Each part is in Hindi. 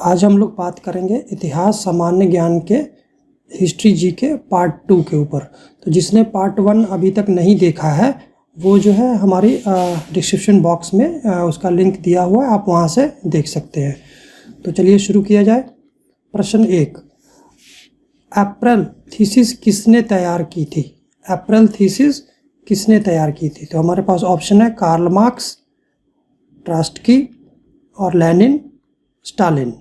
आज हम लोग बात करेंगे इतिहास सामान्य ज्ञान के हिस्ट्री जी के पार्ट 2 के ऊपर। तो जिसने पार्ट 1 अभी तक नहीं देखा है वो जो है हमारी डिस्क्रिप्शन बॉक्स में उसका लिंक दिया हुआ है, आप वहाँ से देख सकते हैं। तो चलिए शुरू किया जाए। प्रश्न 1, अप्रैल थीसिस किसने तैयार की थी? अप्रैल थीसिस किसने तैयार की थी? तो हमारे पास ऑप्शन है कार्ल मार्क्स, ट्रॉट्स्की और लेनिन, स्टालिन।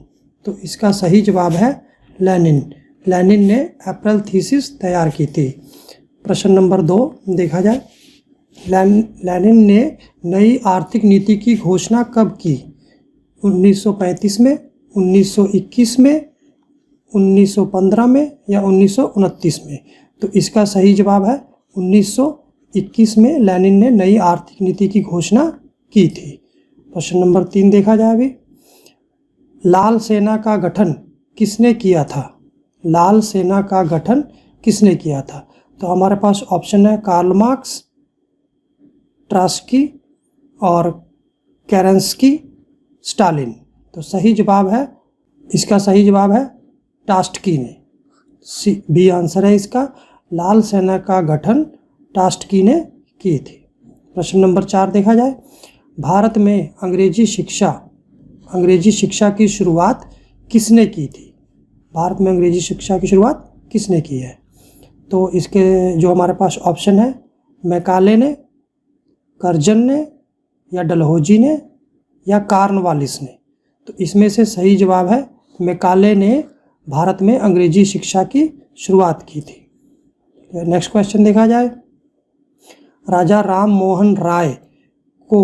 तो इसका सही जवाब है लेनिन। लेनिन ने अप्रैल थीसिस तैयार की थी। प्रश्न नंबर 2 देखा जाए। लेनिन ने नई आर्थिक नीति की घोषणा कब की? 1935 में, 1921 में, 1915 में या 1929 में? तो इसका सही जवाब है 1921 में लेनिन ने नई आर्थिक नीति की घोषणा की थी। प्रश्न नंबर 3 देखा जाए अभी। लाल सेना का गठन किसने किया था? लाल सेना का गठन किसने किया था? तो हमारे पास ऑप्शन है कार्ल मार्क्स, ट्रॉट्स्की और केरेंस्की, स्टालिन। तो सही जवाब है, इसका सही जवाब है ट्रॉट्स्की ने। बी आंसर है इसका। लाल सेना का गठन ट्रॉट्स्की ने की थी। प्रश्न नंबर 4 देखा जाए। भारत में अंग्रेजी शिक्षा की शुरुआत किसने की थी? भारत में अंग्रेजी शिक्षा की शुरुआत किसने की है? तो इसके जो हमारे पास ऑप्शन है मैकाले ने, कर्जन ने या डलहौजी ने या कार्नवालिस ने? तो इसमें से सही जवाब है मैकाले ने भारत में अंग्रेजी शिक्षा की शुरुआत की थी। नेक्स्ट क्वेश्चन देखा जाए। राजा राम मोहन राय को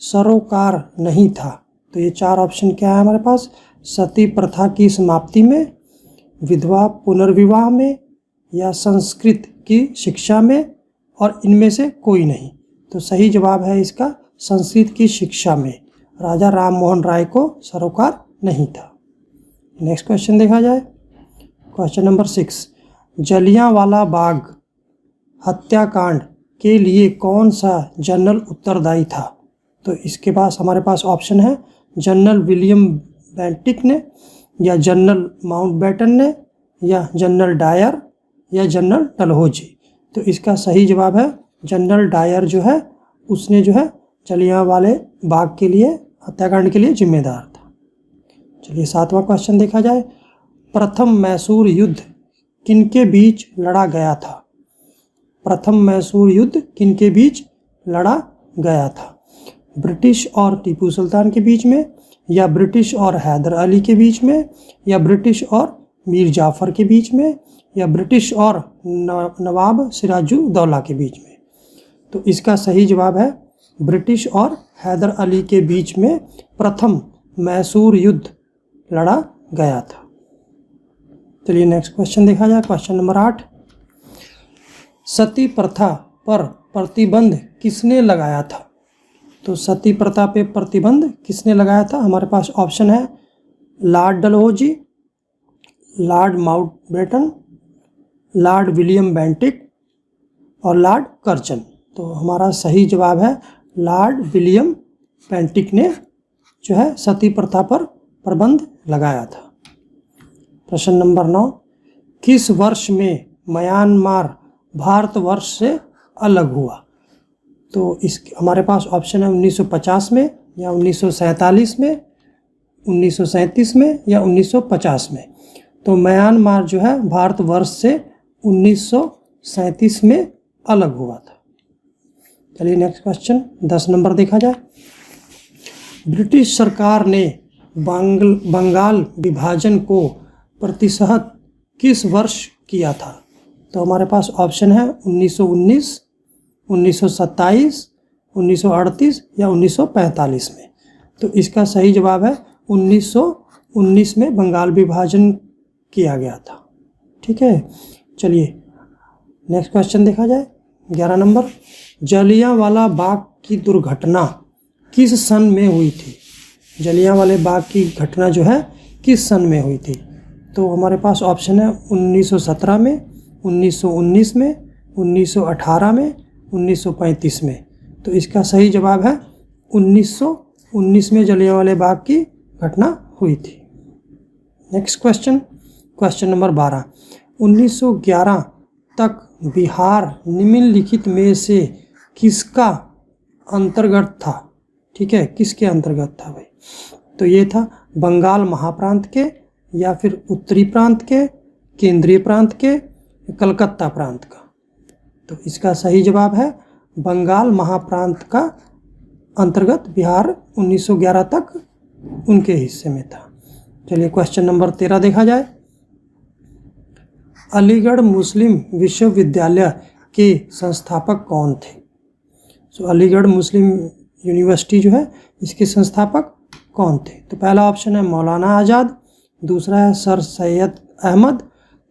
सरोकार नहीं था। तो ये 4 ऑप्शन क्या है हमारे पास? सती प्रथा की समाप्ति में, विधवा पुनर्विवाह में या संस्कृत की शिक्षा में और इनमें से कोई नहीं। तो सही जवाब है इसका संस्कृत की शिक्षा में राजा राम मोहन राय को सरोकार नहीं था। नेक्स्ट क्वेश्चन देखा जाए। क्वेश्चन नंबर 6, जलियांवाला बाग हत्याकांड के लिए कौन सा जनरल उत्तरदायी था? तो इसके पास हमारे पास ऑप्शन है जनरल विलियम बेंटिक ने या जनरल माउंटबेटन ने या जनरल डायर या जनरल डलहौजी। तो इसका सही जवाब है जनरल डायर जो है उसने जो है जलियांवाले बाग के लिए हत्याकांड के लिए जिम्मेदार था। चलिए 7वां क्वेश्चन देखा जाए। प्रथम मैसूर युद्ध किनके बीच लड़ा गया था? प्रथम मैसूर युद्ध किनके बीच लड़ा गया था? ब्रिटिश और टीपू सुल्तान के बीच में या ब्रिटिश और हैदर अली के बीच में या ब्रिटिश और मीर जाफ़र के बीच में या ब्रिटिश और नवाब सिराजुद्दौला के बीच में? तो इसका सही जवाब है ब्रिटिश और हैदर अली के बीच में प्रथम मैसूर युद्ध लड़ा गया था। चलिए नेक्स्ट क्वेश्चन देखा जाए। क्वेश्चन नंबर 8, सती प्रथा पर प्रतिबंध किसने लगाया था? तो सती प्रथा पे प्रतिबंध किसने लगाया था? हमारे पास ऑप्शन है Lord Dalhousie, Lord Mountbatten, Lord William Bentinck और लॉर्ड कर्जन। तो हमारा सही जवाब है लॉर्ड विलियम बेंटिक ने जो है सती प्रथा पर प्रतिबंध लगाया था। प्रश्न नंबर 9, किस वर्ष में म्यांमार भारतवर्ष से अलग हुआ? तो इस हमारे पास ऑप्शन है 1950 में या 1947 में, 1937 में या 1950 में? तो म्यांमार जो है भारतवर्ष से 1937 में अलग हुआ था। चलिए नेक्स्ट क्वेश्चन 10 नंबर देखा जाए। ब्रिटिश सरकार ने बंगाल विभाजन को प्रतिशत किस वर्ष किया था? तो हमारे पास ऑप्शन है 1919, 1927, 1938 या 1945 में? तो इसका सही जवाब है 1919 में बंगाल विभाजन किया गया था। ठीक है, चलिए नेक्स्ट क्वेश्चन देखा जाए। 11 नंबर, जलियांवाला बाग की दुर्घटना किस सन में हुई थी? जलियांवाले बाग की घटना जो है किस सन में हुई थी? तो हमारे पास ऑप्शन है 1917 में, 1919 में, 1918 में, 1935 में? तो इसका सही जवाब है 1919 में जलियांवाले बाग की घटना हुई थी। नेक्स्ट क्वेश्चन, क्वेश्चन नंबर 12, 1911 तक बिहार निम्नलिखित में से किसका अंतर्गत था? ठीक है, किसके अंतर्गत था भाई? तो ये था बंगाल महाप्रांत के, या फिर उत्तरी प्रांत के, केंद्रीय प्रांत के, कलकत्ता प्रांत का। तो इसका सही जवाब है बंगाल महाप्रांत का अंतर्गत बिहार 1911 तक उनके हिस्से में था। चलिए क्वेश्चन नंबर 13 देखा जाए। अलीगढ़ मुस्लिम विश्वविद्यालय के संस्थापक कौन थे? तो अलीगढ़ मुस्लिम यूनिवर्सिटी जो है, इसके संस्थापक कौन थे? तो पहला ऑप्शन है मौलाना आज़ाद, दूसरा है सर सैयद अहमद,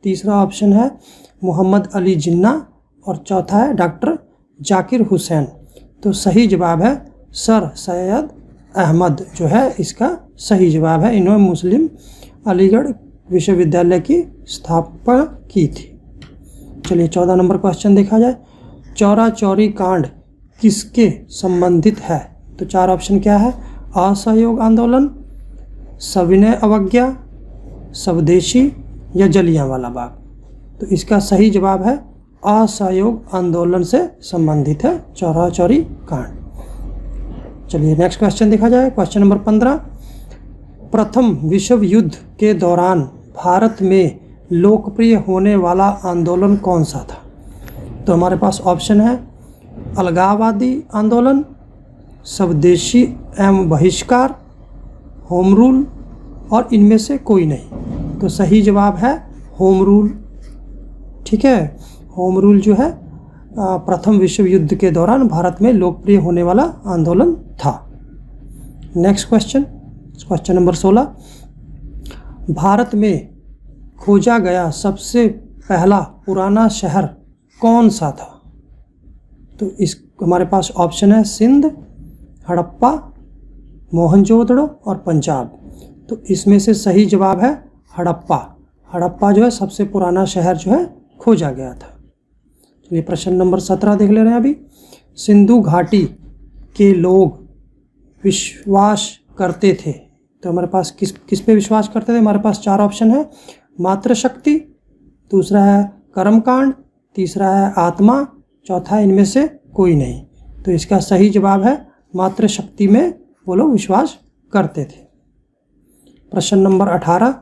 तीसरा ऑप्शन है मोहम्मद अली जिन्ना, और चौथा है डॉक्टर जाकिर हुसैन। तो सही जवाब है सर सैयद अहमद जो है इसका सही जवाब है। इन्होंने मुस्लिम अलीगढ़ विश्वविद्यालय की स्थापना की थी। चलिए 14 नंबर क्वेश्चन देखा जाए। चौरा चौरी कांड किसके संबंधित है? तो चार ऑप्शन क्या है? असहयोग आंदोलन, सविनय अवज्ञा, स्वदेशी, या जलियांवाला बाग। तो इसका सही जवाब है असहयोग आंदोलन से संबंधित है चौरा चौरी कांड। चलिए नेक्स्ट क्वेश्चन देखा जाए। क्वेश्चन नंबर 15, प्रथम विश्व युद्ध के दौरान भारत में लोकप्रिय होने वाला आंदोलन कौन सा था? तो हमारे पास ऑप्शन है अलगाववादी आंदोलन, स्वदेशी एवं बहिष्कार, होम रूल, और इनमें से कोई नहीं। तो सही जवाब है होम रूल। ठीक है, होम रूल जो है प्रथम विश्व युद्ध के दौरान भारत में लोकप्रिय होने वाला आंदोलन था। Next question, question number 16, Bharat में खोजा गया सबसे पहला पुराना शहर कौन सा था? तो इस हमारे पास ऑप्शन है सिंध, हड़प्पा, मोहनजोदड़ो और पंजाब। तो इसमें से सही जवाब है हड़प्पा। हड़प्पा जो है सबसे पुराना शहर जो है खोजा गया था। चलिए प्रश्न नंबर 17 देख ले रहे हैं अभी। सिंधु घाटी के लोग विश्वास करते थे, तो हमारे पास किस पे विश्वास करते थे? हमारे पास चार ऑप्शन है मातृशक्ति, दूसरा है कर्मकांड, तीसरा है आत्मा, चौथा इनमें से कोई नहीं। तो इसका सही जवाब है मातृशक्ति में वो लोग विश्वास करते थे। प्रश्न नंबर 18,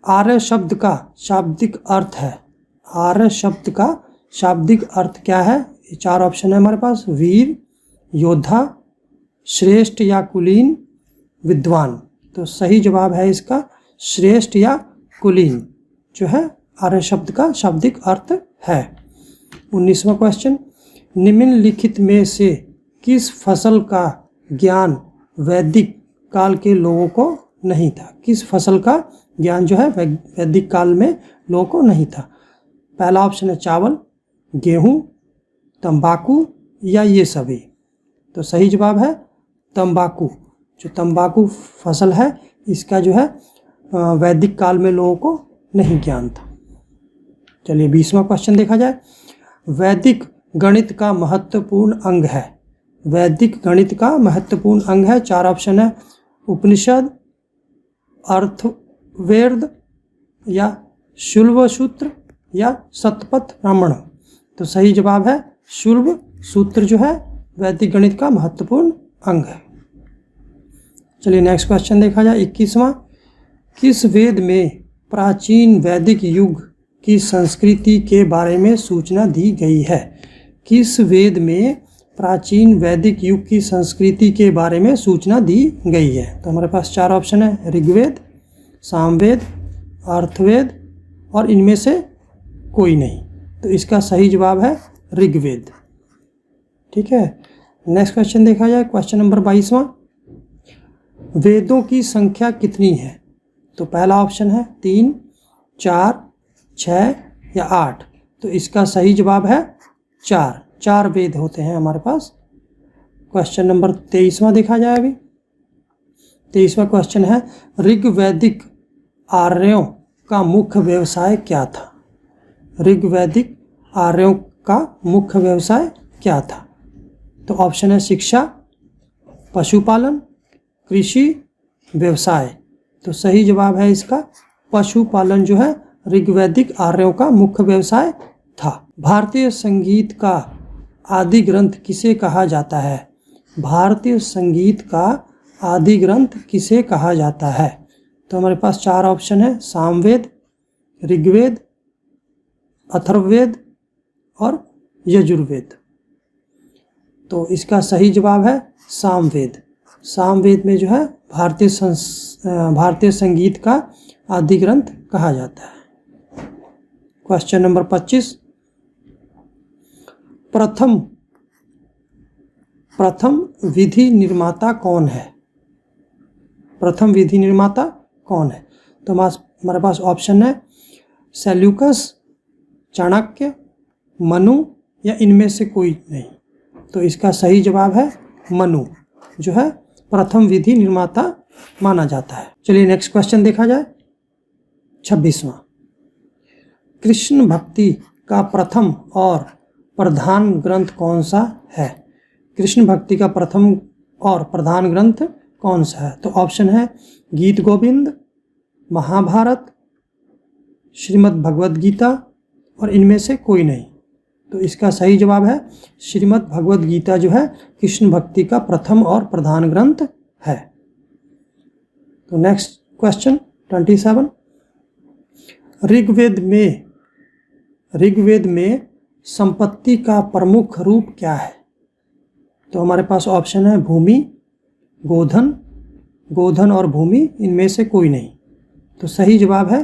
आर्य शब्द का शाब्दिक अर्थ है। आर्य शब्द का शाब्दिक अर्थ क्या है? ये चार ऑप्शन है हमारे पास, वीर, योद्धा, श्रेष्ठ या कुलीन, विद्वान। तो सही जवाब है इसका श्रेष्ठ या कुलीन जो है आर्य शब्द का शाब्दिक अर्थ है। 19वां क्वेश्चन, निम्नलिखित में से किस फसल का ज्ञान वैदिक काल के लोगों को नहीं था? किस फसल का ज्ञान जो है वैदिक काल में लोगों को नहीं था? पहला ऑप्शन है चावल, गेहूं, तंबाकू, या ये सभी। तो सही जवाब है तंबाकू। जो तंबाकू फसल है इसका जो है वैदिक काल में लोगों को नहीं ज्ञान था। चलिए 20वां क्वेश्चन देखा जाए। वैदिक गणित का महत्वपूर्ण अंग है। वैदिक गणित का महत्वपूर्ण अंग है, चार ऑप्शन है उपनिषद, अर्थवेद, या शुल्ब सूत्र, या शतपथ ब्राह्मण। तो सही जवाब है शुल्ब सूत्र जो है वैदिक गणित का महत्वपूर्ण अंग है। चलिए नेक्स्ट क्वेश्चन देखा जाए। 21वां, किस वेद में प्राचीन वैदिक युग की संस्कृति के बारे में सूचना दी गई है? किस वेद में प्राचीन वैदिक युग की संस्कृति के बारे में सूचना दी गई है? तो हमारे पास चार ऑप्शन है ऋग्वेद, सामवेद, अर्थवेद, और इनमें से कोई नहीं। तो इसका सही जवाब है ऋग्वेद। ठीक है, नेक्स्ट क्वेश्चन देखा जाए। क्वेश्चन नंबर 22वां, वेदों की संख्या कितनी है? तो पहला ऑप्शन है 3, 4, 6 या 8। तो इसका सही जवाब है 4। 4 वेद होते हैं हमारे पास। क्वेश्चन नंबर 23वां देखा जाए अभी। 23वां क्वेश्चन है ऋग्वैदिक आर्यों का मुख्य व्यवसाय क्या था? ऋग्वैदिक आर्यों का मुख्य व्यवसाय क्या था? तो ऑप्शन है शिक्षा, पशुपालन, कृषि, व्यवसाय। तो सही जवाब है इसका पशुपालन जो है ऋग्वैदिक आर्यों का मुख्य व्यवसाय था। भारतीय संगीत का आदि ग्रंथ किसे कहा जाता है? भारतीय संगीत का आदि ग्रंथ किसे कहा जाता है? तो हमारे पास 4 ऑप्शन है, सामवेद, ऋग्वेद, अथर्ववेद और यजुर्वेद। तो इसका सही जवाब है सामवेद। सामवेद में जो है भारतीय संगीत का आदि ग्रंथ कहा जाता है। क्वेश्चन नंबर 25, प्रथम विधि निर्माता कौन है? प्रथम विधि निर्माता कौन है? तो हमारे पास ऑप्शन है सेल्यूकस, चाणक्य, मनु या इनमें से कोई नहीं। तो इसका सही जवाब है मनु, जो है प्रथम विधि निर्माता माना जाता है। चलिए नेक्स्ट क्वेश्चन देखा जाए। 26वां, कृष्ण भक्ति का प्रथम और प्रधान ग्रंथ कौन सा है? कृष्ण भक्ति का प्रथम और प्रधान ग्रंथ कौन सा है? तो ऑप्शन है गीत गोविंद, महाभारत, श्रीमद् भगवद गीता और इनमें से कोई नहीं। तो इसका सही जवाब है श्रीमद् भगवद गीता जो है कृष्ण भक्ति का प्रथम और प्रधान ग्रंथ है। तो नेक्स्ट क्वेश्चन 27, ऋग्वेद में संपत्ति का प्रमुख रूप क्या है? तो हमारे पास ऑप्शन है भूमि, गोधन और भूमि, इनमें से कोई नहीं। तो सही जवाब है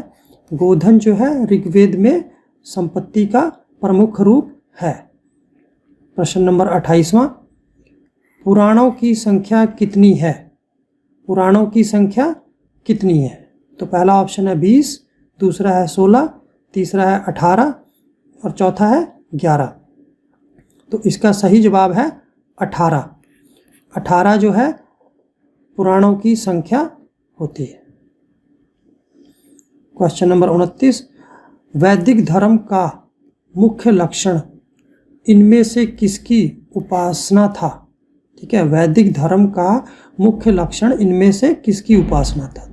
गोधन जो है ऋग्वेद में संपत्ति का प्रमुख रूप है। प्रश्न नंबर 28वां, पुराणों की संख्या कितनी है? पुराणों की संख्या कितनी है? तो पहला ऑप्शन है 20, दूसरा है 16, तीसरा है 18 और चौथा है 11। तो इसका सही जवाब है 18। 18 जो है पुराणों की संख्या होती है। क्वेश्चन नंबर 29, वैदिक धर्म का मुख्य लक्षण इनमें से किसकी उपासना था? ठीक है, वैदिक धर्म का मुख्य लक्षण इनमें से किसकी उपासना था?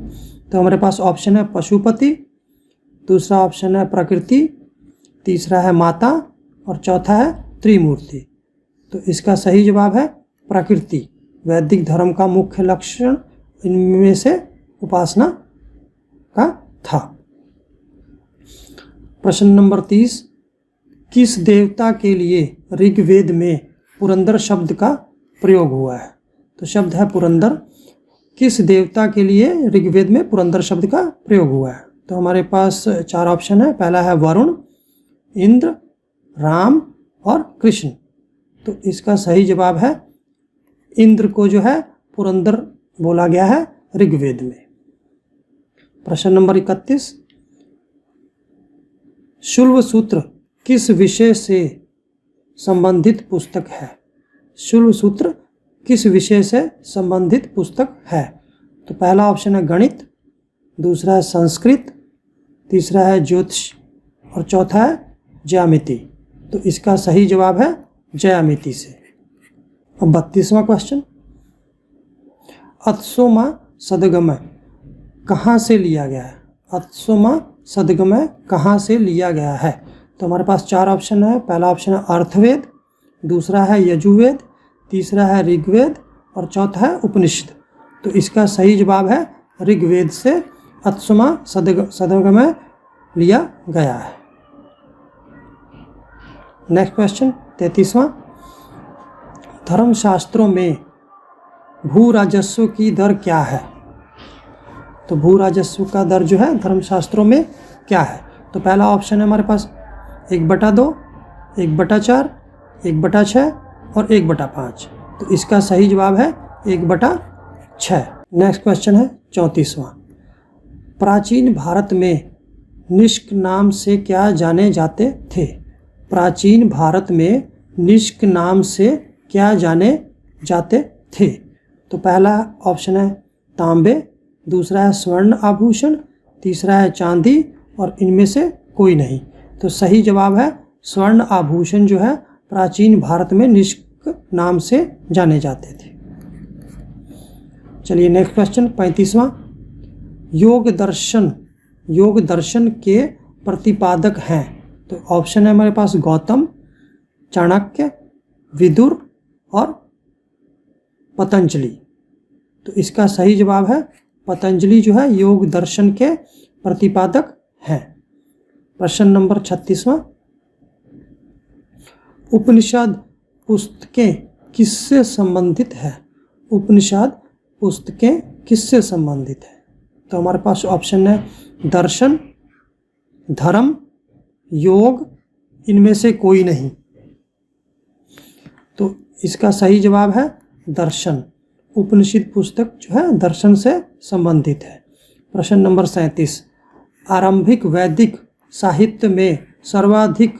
तो हमारे पास ऑप्शन है पशुपति, दूसरा ऑप्शन है प्रकृति, तीसरा है माता और चौथा है त्रिमूर्ति। तो इसका सही जवाब है प्रकृति। वैदिक धर्म का मुख्य लक्षण इनमें से उपासना का था। प्रश्न नंबर 30, किस देवता के लिए ऋग्वेद में पुरंदर शब्द का प्रयोग हुआ है? तो शब्द है पुरंदर। किस देवता के लिए ऋग्वेद में पुरंदर शब्द का प्रयोग हुआ है? तो हमारे पास 4 ऑप्शन है। पहला है वरुण, इंद्र, राम और कृष्ण। तो इसका सही जवाब है इंद्र को जो है पुरंदर बोला गया है ऋग्वेद में। प्रश्न नंबर 31, शुल्ब सूत्र किस विषय से संबंधित पुस्तक है? शुल्ब सूत्र किस विषय से संबंधित पुस्तक है? तो पहला ऑप्शन है गणित, दूसरा है संस्कृत, तीसरा है ज्योतिष और चौथा है ज्यामिति। तो इसका सही जवाब है ज्यामिति से। अब 32वां क्वेश्चन, अत्सोमा सदगमय कहाँ से लिया गया है? अत्सोमा सदगमय कहाँ से लिया गया है? तो हमारे पास 4 ऑप्शन है। पहला ऑप्शन है अर्थवेद, दूसरा है यजुर्वेद, तीसरा है ऋग्वेद और चौथा है उपनिषद। तो इसका सही जवाब है ऋग्वेद से अत्सोमा सदगमय लिया गया है। नेक्स्ट क्वेश्चन 33वां, धर्मशास्त्रों में भू राजस्व की दर क्या है? तो भू राजस्व का दर जो है धर्मशास्त्रों में क्या है? तो पहला ऑप्शन है हमारे पास 1/2, 1/4, 1/6 और 1/5। तो इसका सही जवाब है 1/6। नेक्स्ट क्वेश्चन है 34वां, प्राचीन भारत में निष्क नाम से क्या जाने जाते थे? प्राचीन भारत में निष्क नाम से क्या जाने जाते थे? तो पहला ऑप्शन है तांबे, दूसरा है स्वर्ण आभूषण, तीसरा है चांदी और इनमें से कोई नहीं। तो सही जवाब है स्वर्ण आभूषण जो है प्राचीन भारत में निष्क नाम से जाने जाते थे। चलिए नेक्स्ट क्वेश्चन 35वां, योग दर्शन योग दर्शन के प्रतिपादक हैं? तो ऑप्शन है हमारे पास गौतम, चाणक्य, विदुर और पतंजलि। तो इसका सही जवाब है पतंजलि जो है योग दर्शन के प्रतिपादक हैं। प्रश्न नंबर 36वां, उपनिषद पुस्तकें किससे संबंधित है? उपनिषद पुस्तकें किससे संबंधित है? तो हमारे पास ऑप्शन है दर्शन, धर्म, योग, इनमें से कोई नहीं। तो इसका सही जवाब है दर्शन। उपनिषद पुस्तक जो है दर्शन से संबंधित है। प्रश्न नंबर 37, आरंभिक वैदिक साहित्य में सर्वाधिक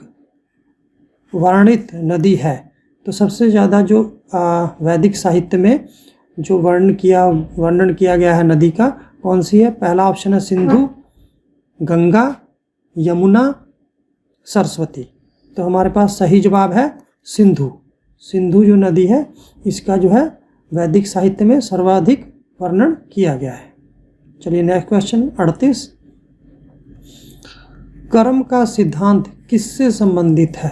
वर्णित नदी है? तो सबसे ज़्यादा जो वैदिक साहित्य में जो वर्णन किया गया है नदी का, कौन सी है? पहला ऑप्शन है सिंधु, गंगा, यमुना, सरस्वती। तो हमारे पास सही जवाब है सिंधु। सिंधु जो नदी है इसका जो है वैदिक साहित्य में सर्वाधिक वर्णन किया गया है। चलिए नेक्स्ट क्वेश्चन 38, कर्म का सिद्धांत किससे संबंधित है?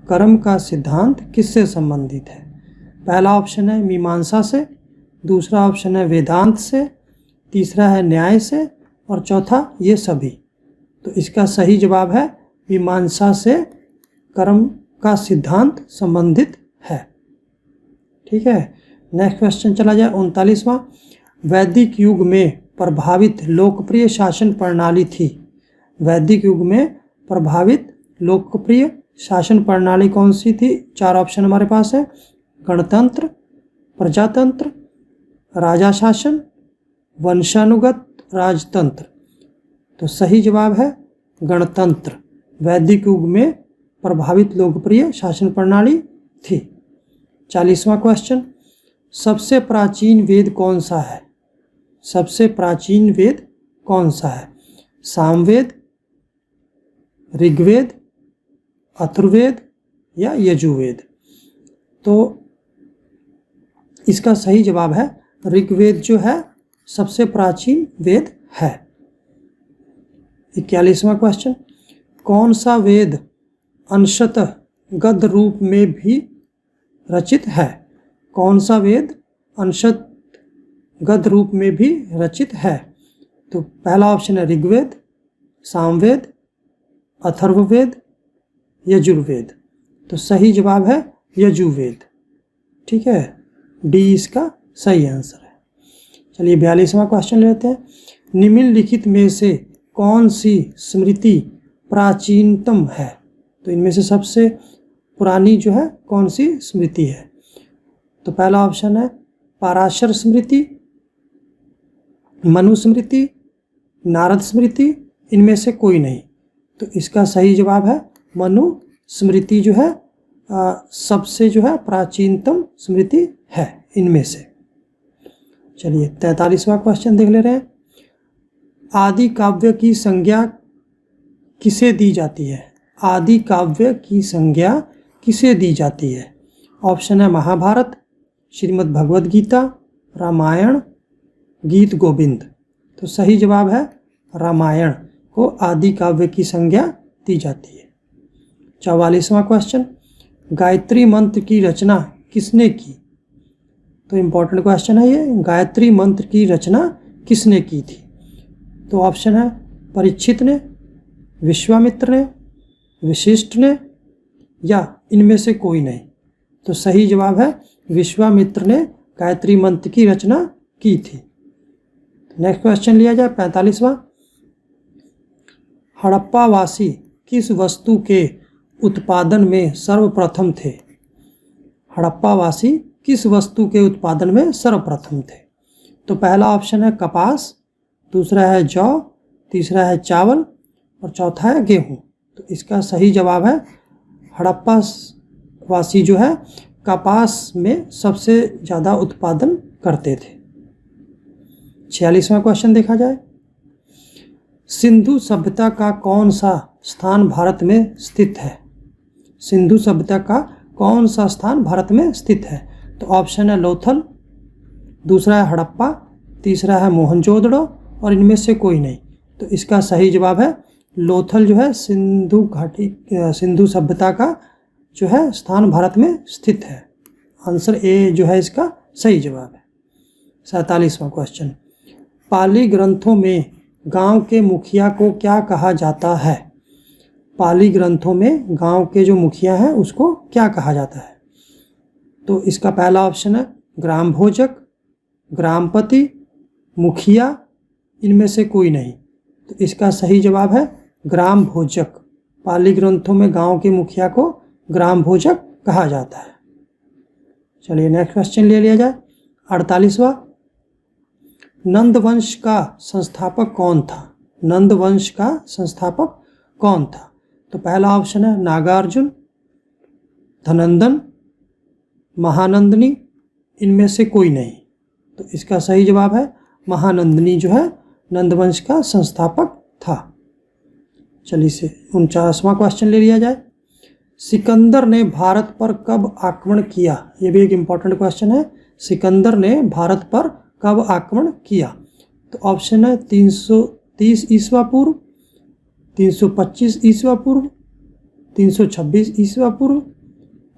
कर्म का सिद्धांत किससे संबंधित है? पहला ऑप्शन है मीमांसा से, दूसरा ऑप्शन है वेदांत से, तीसरा है न्याय से और चौथा ये सभी। तो इसका सही जवाब है मीमांसा से कर्म का सिद्धांत संबंधित है। ठीक है, नेक्स्ट क्वेश्चन चला जाए 39वां, वैदिक युग में प्रभावित लोकप्रिय शासन प्रणाली थी? वैदिक युग में प्रभावित लोकप्रिय शासन प्रणाली कौन सी थी? चार ऑप्शन हमारे पास है, गणतंत्र, प्रजातंत्र, राजा शासन, वंशानुगत राजतंत्र। तो सही जवाब है गणतंत्र। वैदिक युग में प्रभावित लोकप्रिय शासन प्रणाली थी। 40वां क्वेश्चन, सबसे प्राचीन वेद कौन सा है? सबसे प्राचीन वेद कौन सा है? सामवेद, ऋग्वेद, अथर्ववेद या यजुर्वेद? तो इसका सही जवाब है ऋग्वेद जो है सबसे प्राचीन वेद है। 41वां क्वेश्चन, कौन सा वेद अंशतः गद्य रूप में भी रचित है? कौन सा वेद अंशतः गद्य रूप में भी रचित है? तो पहला ऑप्शन है ऋग्वेद, सामवेद, अथर्ववेद, यजुर्वेद। तो सही जवाब है यजुर्वेद। ठीक है, डी इसका सही आंसर है। चलिए 42वां क्वेश्चन लेते हैं, निम्नलिखित में से कौन सी स्मृति प्राचीनतम है? तो इनमें से सबसे पुरानी जो है कौन सी स्मृति है? तो पहला ऑप्शन है पराशर स्मृति, मनुस्मृति, नारद स्मृति, इनमें से कोई नहीं। तो इसका सही जवाब है मनुस्मृति जो है सबसे जो है प्राचीनतम स्मृति है इनमें से। चलिए 43वां क्वेश्चन देख ले रहे हैं, आदि काव्य की संज्ञा किसे दी जाती है? आदि काव्य की संज्ञा किसे दी जाती है? ऑप्शन है महाभारत, श्रीमद् भगवद गीता, रामायण, गीत गोविंद। तो सही जवाब है रामायण को आदि काव्य की संज्ञा दी जाती है। 44वां क्वेश्चन, गायत्री मंत्र की रचना किसने की? तो इम्पोर्टेंट क्वेश्चन है ये, गायत्री मंत्र की रचना किसने की थी? तो ऑप्शन है परीक्षित ने, विश्वामित्र ने, वशिष्ठ ने या इनमें से कोई नहीं। तो सही जवाब है विश्वामित्र ने गायत्री मंत्र की रचना की थी। नेक्स्ट क्वेश्चन लिया जाए 45वां, हड़प्पावासी किस वस्तु के उत्पादन में सर्वप्रथम थे? हड़प्पावासी किस वस्तु के उत्पादन में सर्वप्रथम थे? तो पहला ऑप्शन है कपास, दूसरा है जौ, तीसरा है चावल और चौथा है गेहूं। तो इसका सही जवाब है हड़प्पावासी जो है कपास में सबसे ज़्यादा उत्पादन करते थे। 46वां क्वेश्चन देखा जाए, सिंधु सभ्यता का कौन सा स्थान भारत में स्थित है? सिंधु सभ्यता का कौन सा स्थान भारत में स्थित है? तो ऑप्शन है लोथल, दूसरा है हड़प्पा, तीसरा है मोहनजोदड़ो और इनमें से कोई नहीं। तो इसका सही जवाब है लोथल जो है सिंधु घाटी सिंधु सभ्यता का जो है स्थान भारत में स्थित है। आंसर ए जो है इसका सही जवाब है। 47वां क्वेश्चन, पाली ग्रंथों में गांव के मुखिया को क्या कहा जाता है? पाली ग्रंथों में गांव के जो मुखिया हैं उसको क्या कहा जाता है? तो इसका पहला ऑप्शन है ग्राम भोजक, ग्रामपति, मुखिया, इनमें से कोई नहीं। तो इसका सही जवाब है ग्राम भोजक। पाली ग्रंथों में गांव के मुखिया को ग्राम भोजक कहा जाता है। चलिए नेक्स्ट क्वेश्चन ले लिया जाए। 48वां, नंद वंश का संस्थापक कौन था? नंद वंश का संस्थापक कौन था? तो पहला ऑप्शन है नागार्जुन, धनंदन, महानंदनी, इनमें से कोई नहीं। तो इसका सही जवाब है महानंदनी जो है नंदवंश का संस्थापक था। चलिए से 49वां क्वेश्चन ले लिया जाए। सिकंदर ने भारत पर कब आक्रमण किया? ये भी एक इम्पॉर्टेंट क्वेश्चन है। सिकंदर ने भारत पर कब आक्रमण किया? तो ऑप्शन है 330 ईस्वा पूर्व, 325 ईस्वा पूर्व, 326 ईस्वा पूर्व,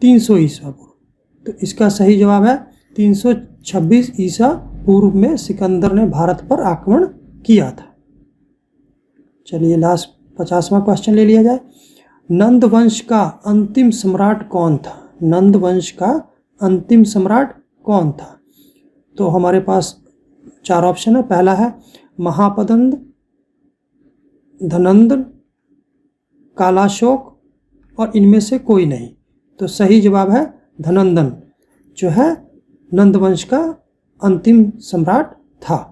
300 ईस्वा पूर्व। तो इसका सही जवाब है 326 ईसा पूर्व में सिकंदर ने भारत पर आक्रमण किया था। चलिए लास्ट 50वां क्वेश्चन ले लिया जाए। नंद वंश का अंतिम सम्राट कौन था? नंद वंश का अंतिम सम्राट कौन था? तो हमारे पास 4 ऑप्शन है। पहला है महापदंद, धनंद, कालाशोक और इनमें से कोई नहीं। तो सही जवाब है धनंदन जो है नंदवंश का अंतिम सम्राट था।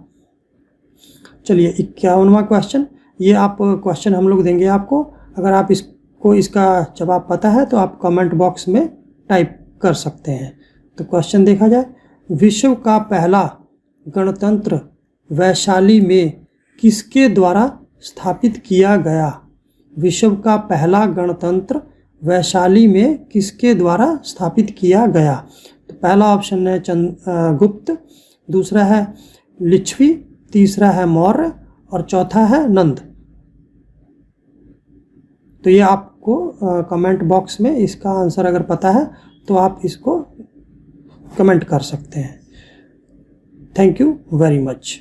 चलिए 51वां क्वेश्चन, ये आप क्वेश्चन हम लोग देंगे आपको। अगर आप इसका जवाब पता है तो आप कमेंट बॉक्स में टाइप कर सकते हैं। तो क्वेश्चन देखा जाए, विश्व का पहला गणतंत्र वैशाली में किसके द्वारा स्थापित किया गया? विश्व का पहला गणतंत्र वैशाली में किसके द्वारा स्थापित किया गया? तो पहला ऑप्शन है गुप्त, दूसरा है लिच्छवी, तीसरा है मौर्य और चौथा है नंद। तो ये आपको कमेंट बॉक्स में इसका आंसर अगर पता है तो आप इसको कमेंट कर सकते हैं। Thank you very much.